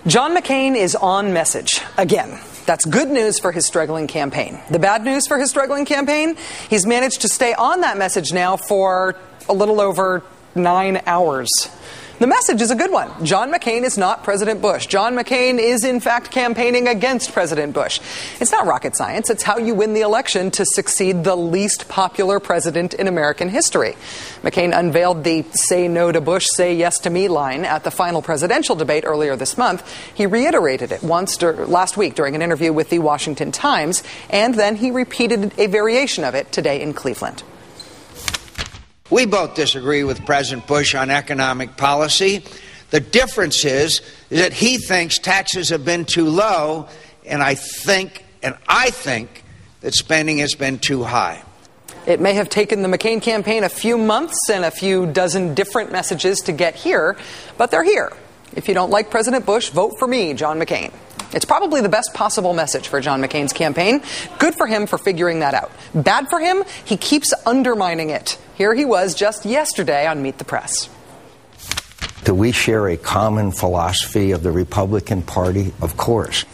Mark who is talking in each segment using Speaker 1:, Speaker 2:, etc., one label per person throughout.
Speaker 1: John McCain is on message again. That's good news for his struggling campaign. The bad news for his struggling campaign? He's managed to stay on that message now for a little over 9 hours. The message is a good one. John McCain is not President Bush. John McCain is, in fact, campaigning against President Bush. It's not rocket science. It's how you win the election to succeed the least popular president in American history. McCain unveiled the "say no to Bush, say yes to me" line at the final presidential debate earlier this month. He reiterated it last week during an interview with the Washington Times, and then he repeated a variation of it today in Cleveland.
Speaker 2: We both disagree with President Bush on economic policy. The difference is that he thinks taxes have been too low, and I think that spending has been too high.
Speaker 1: It may have taken the McCain campaign a few months and a few dozen different messages to get here, but they're here. If you don't like President Bush, vote for me, John McCain. It's probably the best possible message for John McCain's campaign. Good for him for figuring that out. Bad for him, he keeps undermining it. Here he was just yesterday on Meet the Press.
Speaker 3: Do we share a common philosophy of the Republican Party? Of course.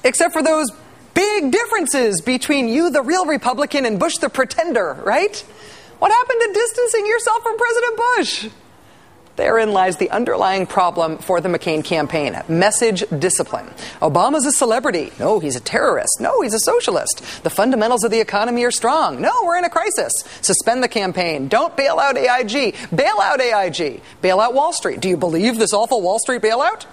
Speaker 1: Except for those big differences between you, the real Republican, and Bush, the pretender, right? What happened to distancing yourself from President Bush? Therein lies the underlying problem for the McCain campaign. Message discipline. Obama's a celebrity. No, he's a terrorist. No, he's a socialist. The fundamentals of the economy are strong. No, we're in a crisis. Suspend the campaign. Don't bail out AIG. Bail out AIG. Bail out Wall Street. Do you believe this awful Wall Street bailout?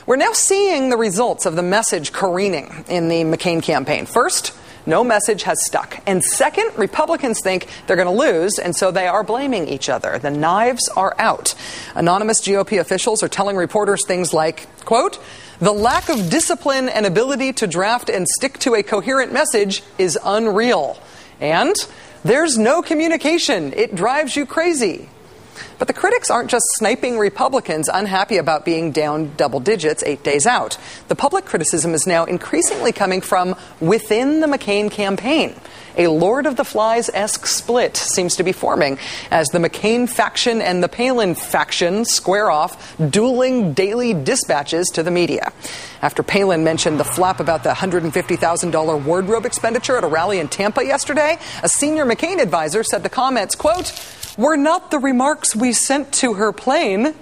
Speaker 1: We're now seeing the results of the message careening in the McCain campaign. First, no message has stuck. And second, Republicans think they're going to lose, and so they are blaming each other. The knives are out. Anonymous GOP officials are telling reporters things like, quote, "The lack of discipline and ability to draft and stick to a coherent message is unreal." And "there's no communication. It drives you crazy." But the critics aren't just sniping Republicans unhappy about being down double digits 8 days out. The public criticism is now increasingly coming from within the McCain campaign. A Lord of the Flies-esque split seems to be forming as the McCain faction and the Palin faction square off, dueling daily dispatches to the media. After Palin mentioned the flap about the $150,000 wardrobe expenditure at a rally in Tampa yesterday, a senior McCain advisor said the comments, quote, "were not the remarks we sent to her plane."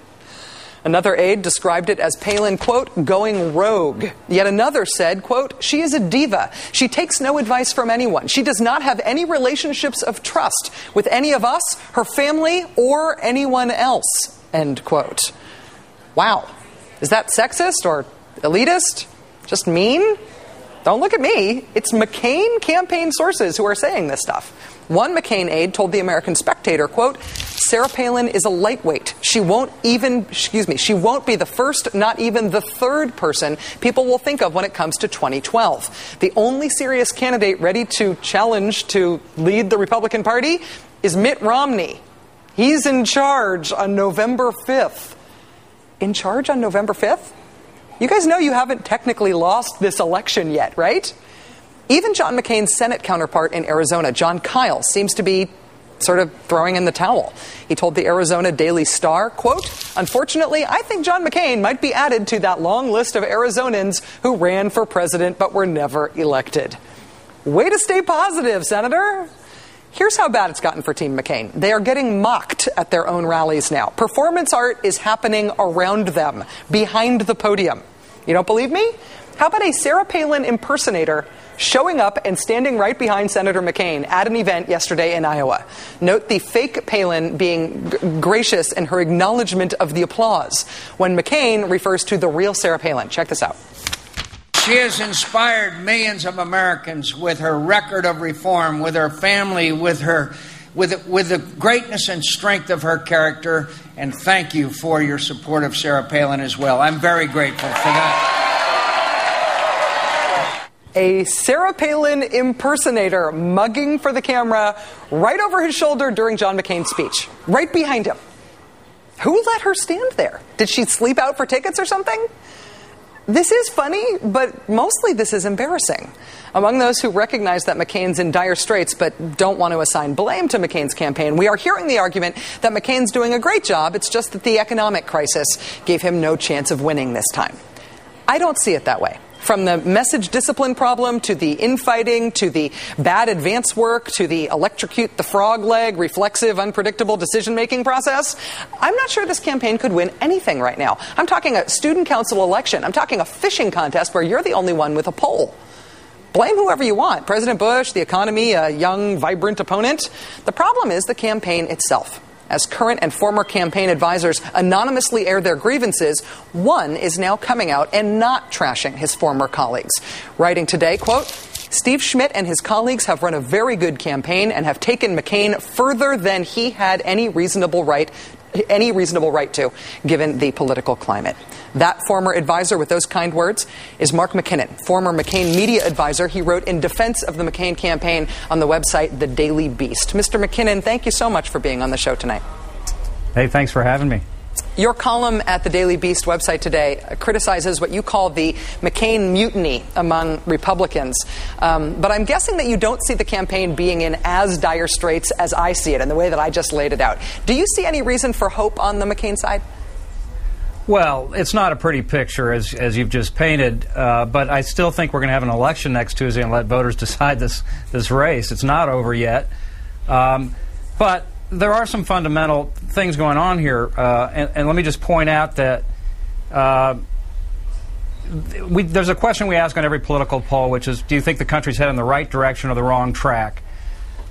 Speaker 1: Another aide described it as Palin, quote, "going rogue." Yet another said, quote, "she is a diva. She takes no advice from anyone. She does not have any relationships of trust with any of us, her family, or anyone else," end quote. Wow. Is that sexist or elitist? Just mean? Don't look at me. It's McCain campaign sources who are saying this stuff. One McCain aide told the American Spectator, quote, "Sarah Palin is a lightweight. She won't be the first, not even the third person people will think of when it comes to 2012. The only serious candidate ready to challenge to lead the Republican Party is Mitt Romney. He's in charge on November 5th. In charge on November 5th? You guys know you haven't technically lost this election yet, right? Even John McCain's Senate counterpart in Arizona, John Kyle, seems to be sort of throwing in the towel. He told the Arizona Daily Star, quote, "Unfortunately, I think John McCain might be added to that long list of Arizonans who ran for president but were never elected." Way to stay positive, Senator. Here's how bad it's gotten for Team McCain. They are getting mocked at their own rallies now. Performance art is happening around them, behind the podium. You don't believe me? How about a Sarah Palin impersonator showing up and standing right behind Senator McCain at an event yesterday in Iowa? Note the fake Palin being gracious in her acknowledgement of the applause when McCain refers to the real Sarah Palin. Check this out.
Speaker 2: She has inspired millions of Americans with her record of reform, with her family, with the greatness and strength of her character. And thank you for your support of Sarah Palin as well. I'm very grateful for that.
Speaker 1: A Sarah Palin impersonator mugging for the camera right over his shoulder during John McCain's speech, right behind him. Who let her stand there? Did she sleep out for tickets or something? This is funny, but mostly this is embarrassing. Among those who recognize that McCain's in dire straits but don't want to assign blame to McCain's campaign, we are hearing the argument that McCain's doing a great job. It's just that the economic crisis gave him no chance of winning this time. I don't see it that way. From the message discipline problem to the infighting to the bad advance work to the electrocute the frog leg, reflexive, unpredictable decision-making process, I'm not sure this campaign could win anything right now. I'm talking a student council election. I'm talking a fishing contest where you're the only one with a poll. Blame whoever you want, President Bush, the economy, a young, vibrant opponent. The problem is the campaign itself. As current and former campaign advisors anonymously air their grievances, one is now coming out and not trashing his former colleagues. Writing today, quote, Steve Schmidt and his colleagues have run a very good campaign and have taken McCain further than he had any reasonable right to, given the political climate. That former advisor with those kind words is Mark McKinnon, former McCain media advisor. He wrote in defense of the McCain campaign on the website The Daily Beast. Mr. McKinnon, thank you so much for being on the show tonight.
Speaker 4: Hey, thanks for having me.
Speaker 1: Your column at the Daily Beast website today criticizes what you call the McCain mutiny among Republicans. But I'm guessing that you don't see the campaign being in as dire straits as I see it in the way that I just laid it out. Do you see any reason for hope on the McCain side?
Speaker 4: Well, it's not a pretty picture as you've just painted, but I still think we're going to have an election next Tuesday and let voters decide this race. It's not over yet. But there are some fundamental things going on here, and let me just point out that there's a question we ask on every political poll, which is, do you think the country's headed in the right direction or the wrong track?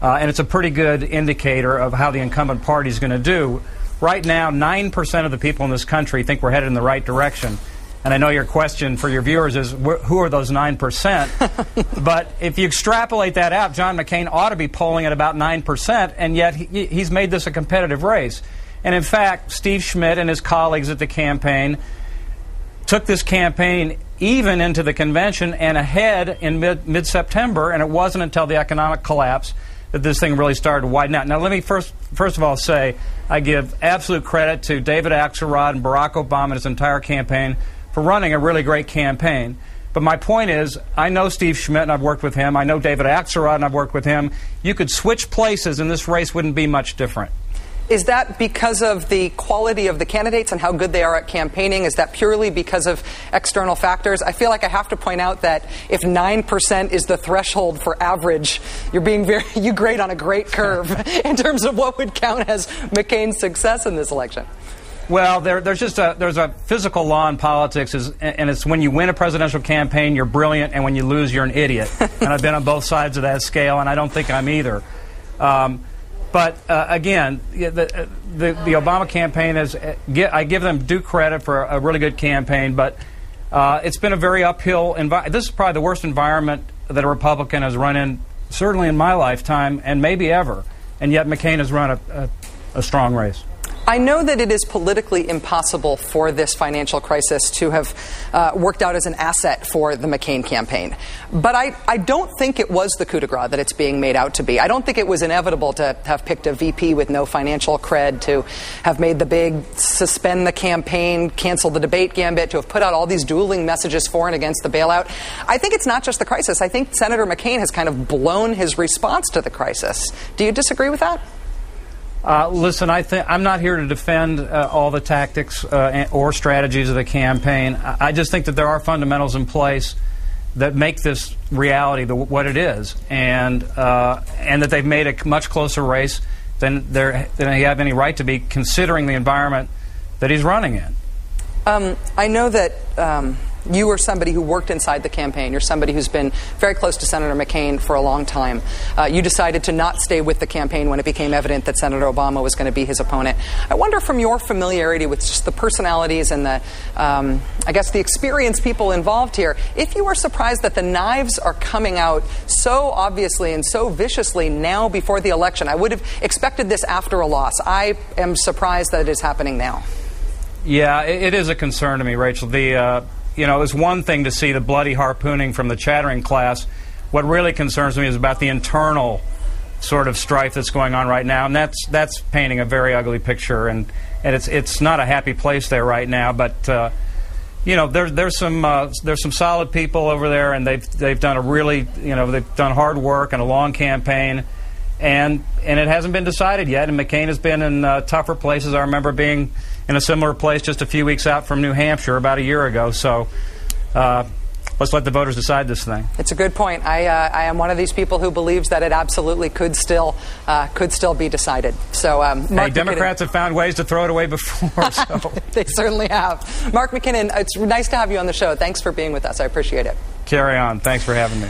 Speaker 4: And it's a pretty good indicator of how the incumbent party is going to do. Right now, 9% of the people in this country think we're headed in the right direction. And I know your question for your viewers is, who are those 9%? But if you extrapolate that out, John McCain ought to be polling at about 9%, and yet he's made this a competitive race. And in fact, Steve Schmidt and his colleagues at the campaign took this campaign even into the convention and ahead in mid-September, and it wasn't until the economic collapse that this thing really started to widen out. Now, let me first of all say I give absolute credit to David Axelrod and Barack Obama and his entire campaign for running a really great campaign. But my point is, I know Steve Schmidt and I've worked with him. I know David Axelrod and I've worked with him. You could switch places and this race wouldn't be much different.
Speaker 1: Is that because of the quality of the candidates and how good they are at campaigning? Is that purely because of external factors? I feel like I have to point out that if 9% is the threshold for average, you grade on a great curve in terms of what would count as McCain's success in this election.
Speaker 4: Well, there's a physical law in politics, and it's when you win a presidential campaign, you're brilliant, and when you lose, you're an idiot. And I've been on both sides of that scale, and I don't think I'm either. But again, the Obama campaign I give them due credit for a really good campaign, but it's been a very uphill environment. This is probably the worst environment that a Republican has run in, certainly in my lifetime, and maybe ever. And yet McCain has run a strong race.
Speaker 1: I know that it is politically impossible for this financial crisis to have worked out as an asset for the McCain campaign. But I don't think it was the coup de grace that it's being made out to be. I don't think it was inevitable to have picked a VP with no financial cred, to have made the big suspend the campaign, cancel the debate gambit, to have put out all these dueling messages for and against the bailout. I think it's not just the crisis. I think Senator McCain has kind of blown his response to the crisis. Do you disagree with that?
Speaker 4: Listen, I'm not here to defend all the tactics or strategies of the campaign. I just think that there are fundamentals in place that make this reality what it is, and that they've made a much closer race than he have any right to be, considering the environment that he's running in.
Speaker 1: I know that you are somebody who worked inside the campaign. You're somebody who's been very close to Senator McCain for a long time. You decided to not stay with the campaign when it became evident that Senator Obama was going to be his opponent. I wonder, from your familiarity with just the personalities and the, I guess, the experienced people involved here, if you were surprised that the knives are coming out so obviously and so viciously now before the election. I would have expected this after a loss. I am surprised that it is happening now.
Speaker 4: Yeah, it is a concern to me, Rachel. It's one thing to see the bloody harpooning from the chattering class. What really concerns me is about the internal sort of strife that's going on right now, and that's painting a very ugly picture, and it's not a happy place there right now. But there's some solid people over there, and they've done they've done hard work and a long campaign, and it hasn't been decided yet. And McCain has been in tougher places. I remember being in a similar place just a few weeks out from New Hampshire about a year ago. So let's let the voters decide this thing.
Speaker 1: It's a good point. I am one of these people who believes that it absolutely could still be decided. So, Mark
Speaker 4: Democrats have found ways to throw it away before. So.
Speaker 1: They certainly have. Mark McKinnon, it's nice to have you on the show. Thanks for being with us. I appreciate it.
Speaker 4: Carry on. Thanks for having me.